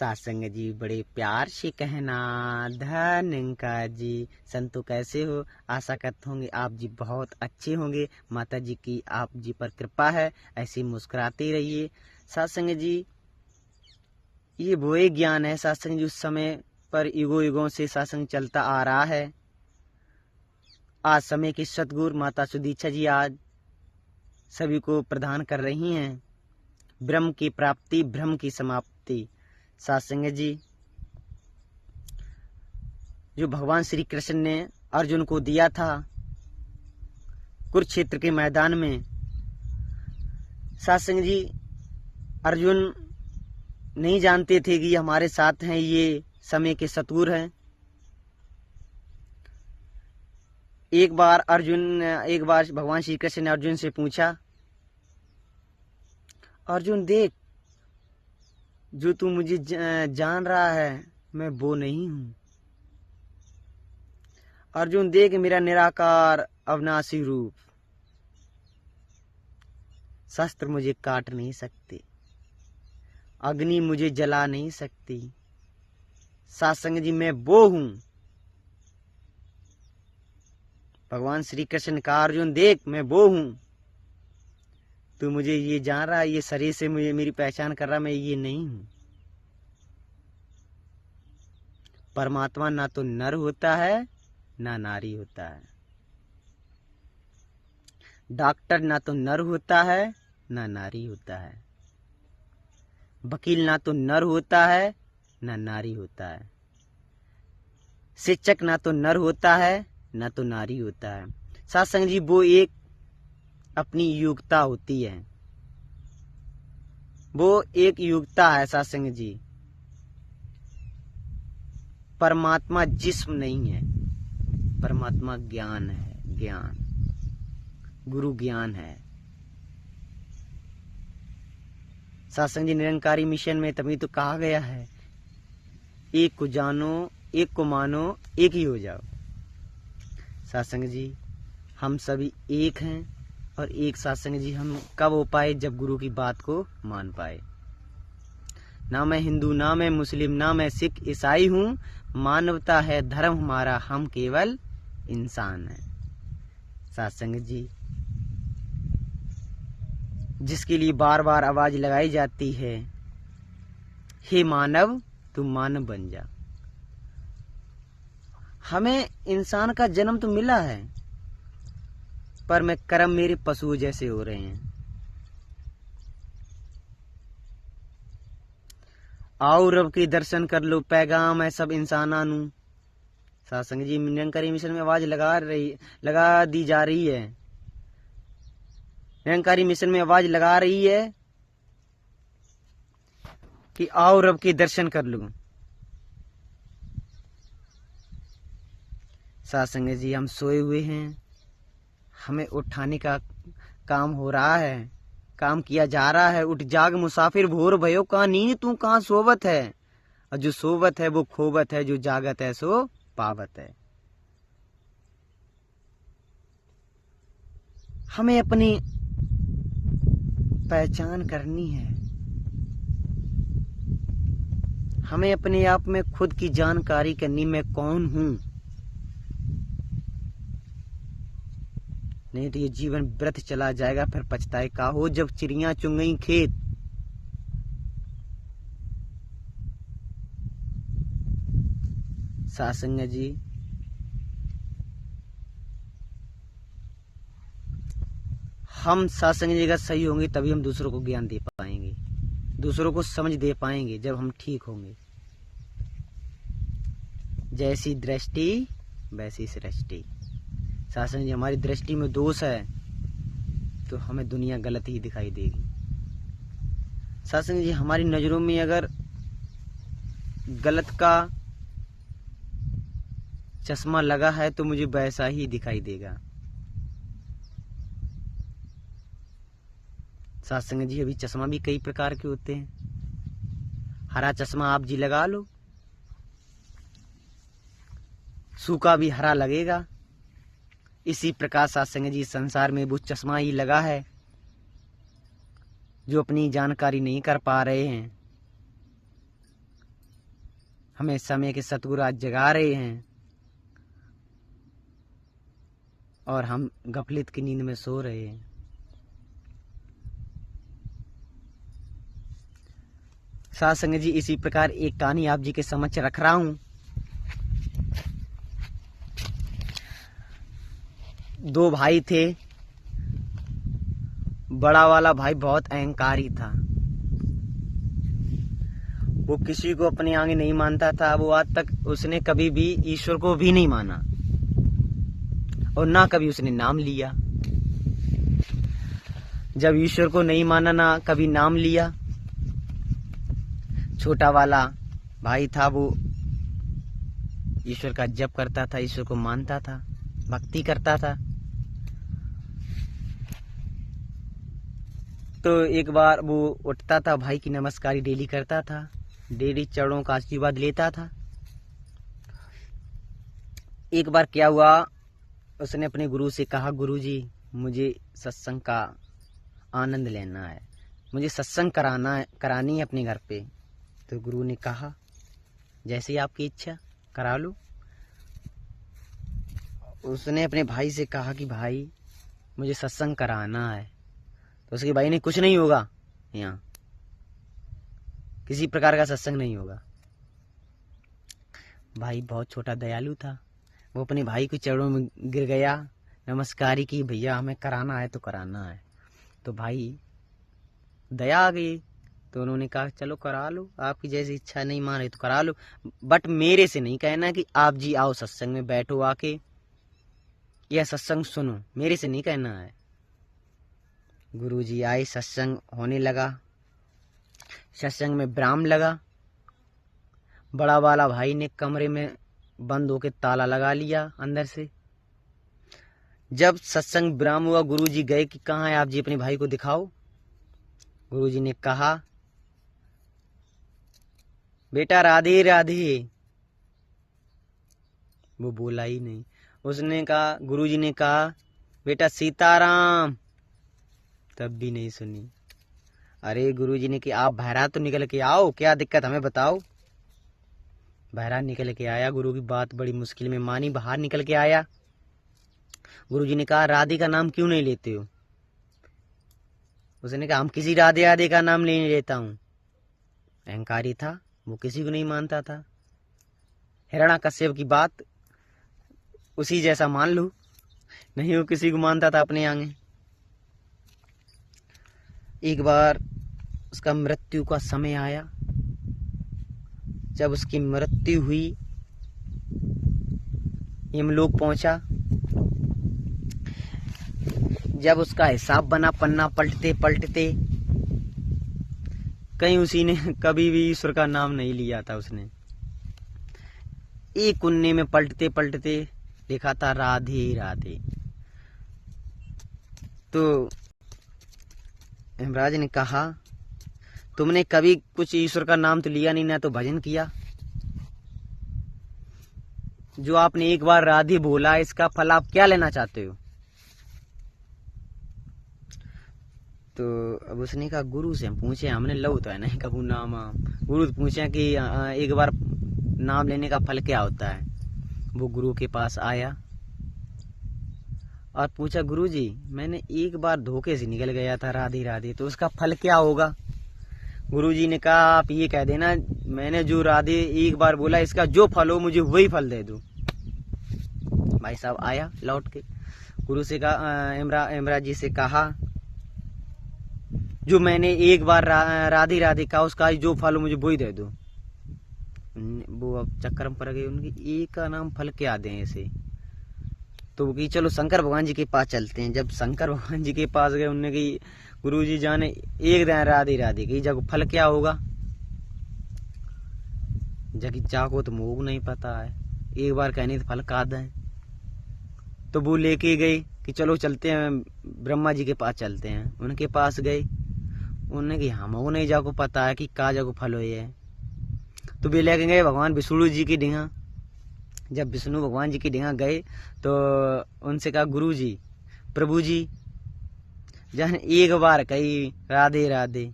सासंग जी बड़े प्यार से कहना, धन्यंकार जी। संतो कैसे हो? आशा करते होंगे आप जी बहुत अच्छे होंगे। माता जी की आप जी पर कृपा है, ऐसे मुस्कुराते रहिए। सासंग जी ये वो एक ज्ञान है सासंग जी, उस समय पर युगों युगों से सासंग चलता आ रहा है। आज समय की सतगुरु माता सुदीक्षा जी आज सभी को प्रदान कर रही हैं ब्रह्म की प्राप्ति, ब्रह्म की समाप्ति। सासंग जी जो भगवान श्री कृष्ण ने अर्जुन को दिया था कुरुक्षेत्र के मैदान में, सासंग जी अर्जुन नहीं जानते थे कि हमारे साथ हैं, ये समय के सतगुरु हैं। एक बार भगवान श्री कृष्ण ने अर्जुन से पूछा, अर्जुन देख, जो तू मुझे जान रहा है मैं वो नहीं हूं। अर्जुन देख मेरा निराकार अविनाशी रूप, शस्त्र मुझे काट नहीं सकते, अग्नि मुझे जला नहीं सकती। सासंग जी मैं वो हूं। भगवान श्री कृष्ण ने कहा, अर्जुन देख मैं वो हूं, तू मुझे ये जान रहा है, ये शरीर से मुझे मेरी पहचान कर रहा, मैं ये नहीं हूं। परमात्मा ना तो नर होता है ना नारी होता है, डॉक्टर ना तो नर होता है ना नारी होता है, वकील ना तो नर होता है ना नारी होता है, शिक्षक ना तो नर होता है ना तो नारी होता है। सासंग जी वो एक अपनी योग्यता होती है, वो एक योग्यता है सासंग जी। परमात्मा जिस्म नहीं है, परमात्मा ज्ञान है, ज्ञान गुरु ज्ञान है। सासंग जी निरंकारी मिशन में तभी तो कहा गया है, एक को जानो, एक को मानो, एक ही हो जाओ। सासंग जी हम सभी एक हैं, और एक सासंग जी हम कब हो पाए, जब गुरु की बात को मान पाए। ना मैं हिंदू, ना मैं मुस्लिम, ना मैं सिख ईसाई हूँ, मानवता है धर्म हमारा, हम केवल इंसान हैं। सासंग जी जिसके लिए बार बार आवाज लगाई जाती है, हे मानव तू मानव बन जा। हमें इंसान का जन्म तो मिला है, पर मैं कर्म मेरे पशु जैसे हो रहे हैं। आओ रब के दर्शन कर लो, पैगाम है सब इंसाना नू। सासंग जी निरंकारी मिशन में आवाज लगा दी जा रही है, निरंकारी मिशन में आवाज लगा रही है कि आओ रब के दर्शन कर लो। सासंग जी हम सोए हुए हैं, हमें उठाने का काम हो रहा है, काम किया जा रहा है। उठ जाग मुसाफिर भोर भयो, कहाँ नींद तू कहाँ सोवत है, और जो सोवत है वो खोवत है, जो जागत है सो पावत है। हमें अपनी पहचान करनी है, हमें अपने आप में खुद की जानकारी करनी, मैं कौन हूं। नहीं तो ये जीवन व्यर्थ चला जाएगा, फिर पछताए का हो जब चिड़ियां चुन गई खेत। सासंग जी हम सासंग जी का सही होंगे तभी हम दूसरों को ज्ञान दे पाएंगे, दूसरों को समझ दे पाएंगे, जब हम ठीक होंगे। जैसी दृष्टि वैसी सृष्टि। सासंग जी हमारी दृष्टि में दोष है तो हमें दुनिया गलत ही दिखाई देगी। सासंग जी हमारी नजरों में अगर गलत का चश्मा लगा है तो मुझे वैसा ही दिखाई देगा। सासंग जी अभी चश्मा भी कई प्रकार के होते हैं। हरा चश्मा आप जी लगा लो, सूखा भी हरा लगेगा। इसी प्रकार सासंग जी संसार में वो चश्मा ही लगा है जो अपनी जानकारी नहीं कर पा रहे हैं। हमें समय के सतगुरु आज जगा रहे हैं और हम गफलत की नींद में सो रहे हैं। साथ संगत जी, इसी प्रकार एक कहानी आप जी के समक्ष रख रहा हूं। दो भाई थे। बड़ा वाला भाई बहुत अहंकारी था। वो किसी को अपने आगे नहीं मानता था। वो आज तक उसने कभी भी ईश्वर को भी नहीं माना और ना कभी उसने नाम लिया। जब ईश्वर को नहीं माना, ना कभी नाम लिया, छोटा वाला भाई था, वो ईश्वर का जप करता था, ईश्वर को मानता था, भक्ति करता था। तो एक बार वो उठता था, भाई की नमस्कारी डेली करता था, डेली चरणों का आशीर्वाद लेता था। एक बार क्या हुआ, उसने अपने गुरु से कहा, गुरुजी मुझे सत्संग का आनंद लेना है, मुझे सत्संग करानी है अपने घर पे। तो गुरु ने कहा, जैसे आपकी इच्छा करा लो। उसने अपने भाई से कहा कि भाई मुझे सत्संग कराना है। तो उसके भाई ने, कुछ नहीं होगा, यहाँ किसी प्रकार का सत्संग नहीं होगा। भाई बहुत छोटा दयालु था। वो अपने भाई के चरणों में गिर गया, नमस्कारी की, भैया हमें कराना है तो कराना है। तो भाई दया आ गई, तो उन्होंने कहा चलो करा लो, आपकी जैसी इच्छा, नहीं मान रही तो करा लो, बट मेरे से नहीं कहना कि आप जी आओ सत्संग में बैठो आके या सत्संग सुनो, मेरे से नहीं कहना है। गुरुजी आए, सत्संग होने लगा। सत्संग में विराम लगा। बड़ा वाला भाई ने कमरे में बंद होकर ताला लगा लिया अंदर से। जब सत्संग विराम हुआ, गुरुजी गए कि कहाँ है आप जी, अपने भाई को दिखाओ। गुरुजी ने कहा, बेटा राधे राधे। वो बोला ही नहीं। उसने कहा, गुरुजी ने कहा, बेटा सीताराम। तब भी नहीं सुनी। अरे गुरुजी ने कि आप बहरा तो निकल के आओ, क्या दिक्कत हमें बताओ। बहरा निकल के आया, गुरु की बात बड़ी मुश्किल में मानी, बाहर निकल के आया। गुरुजी ने कहा, राधे का नाम क्यों नहीं लेते हो। उसने कहा, हम किसी राधे राधे का नाम नहीं लेता हूं। अहंकारी था, वो किसी को नहीं मानता था। हिरण्याकश्यप की बात उसी जैसा मान लो, नहीं वो किसी को मानता था अपने आगे। एक बार उसका मृत्यु का समय आया। जब उसकी मृत्यु हुई, यमलोक पहुंचा। जब उसका हिसाब बना, पन्ना पलटते पलटते, कहीं उसी ने कभी भी ईश्वर का नाम नहीं लिया था। उसने एक कुन्ने में पलटते पलटते लिखा था राधे राधे। तो यमराज ने कहा, तुमने कभी कुछ ईश्वर का नाम तो लिया नहीं, ना तो भजन किया। जो आपने एक बार राधे बोला, इसका फल आप क्या लेना चाहते हो। तो अब उसने कहा, गुरु से हम पूछे, हमने लो तो है नहीं कबू नाम। गुरु से पूछे कि एक बार नाम लेने का फल क्या होता है। वो गुरु के पास आया और पूछा, गुरुजी मैंने एक बार धोखे से निकल गया था राधे राधे, तो उसका फल क्या होगा। गुरुजी ने कहा, आप ये कह देना, मैंने जो राधे एक बार बोला, इसका जो फल हो मुझे वही फल दे दो। भाई साहब आया लौट के, गुरु से कहा, यमराज जी से कहा, जो मैंने एक बार राधे राधे कहा, उसका जो फल हो मुझे वही दे दो। वो अब चक्कर में पड़ गए, उनकी एक का नाम फल क्या दें इसे। तो कि चलो शंकर भगवान जी के पास चलते हैं। जब शंकर भगवान जी के पास गए, उन्होंने की, गुरु जी जाने एक दिन राधे राधे की, जब फल क्या होगा। जबकि जाको तो मोग नहीं पता है, एक बार कहने तो फल का दें। तो वो लेके गए कि चलो चलते हैं, ब्रह्मा जी के पास चलते हैं। उनके पास गए, उन्होंने कि हमको नहीं जाको पता है कि का जाको फल हो है। तो वे लेके गए भगवान विष्णु जी की डिंगा। जब विष्णु भगवान जी की डिंगा गए तो उनसे कहा, गुरु जी, प्रभु जी, जन एक बार कही राधे राधे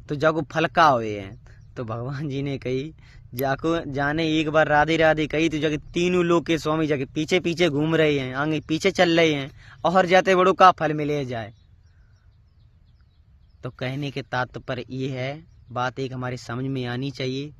तो जाको फल का हुए हैं। तो भगवान जी ने कही, जाको जाने एक बार राधे राधे कही तो जाके तीनों लोग के स्वामी जाके पीछे पीछे घूम रहे हैं, आगे पीछे चल रहे हैं, और जाते बड़ों का फल मिले जाए। तो कहने के तात्पर्य ये है, बात एक हमारी समझ में आनी चाहिए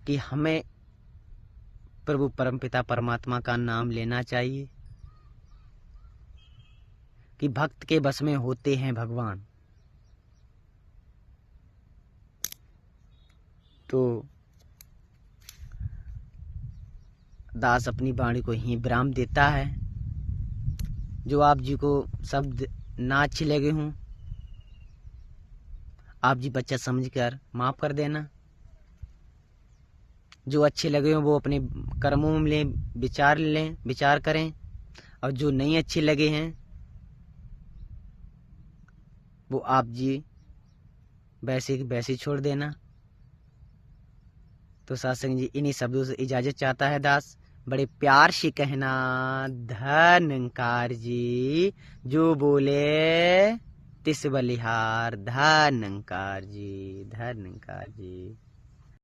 कि हमें प्रभु परमपिता परमात्मा का नाम लेना चाहिए कि भक्त के बस में होते हैं भगवान। तो दास अपनी वाणी को ही विराम देता है। जो आप जी को शब्द ना अच्छे लगे हों, आप जी बच्चा समझकर माफ कर देना। जो अच्छे लगे हों वो अपने कर्मों में लें, विचार करें, और जो नहीं अच्छे लगे हैं वो आप जी वैसे छोड़ देना। तो सत्संग जी इन्हीं शब्दों से इजाजत चाहता है दास। बड़े प्यार से कहना धन्यकार जी, जो बोले तिस बलिहार। धन्यकार जी, धन्यकार जी।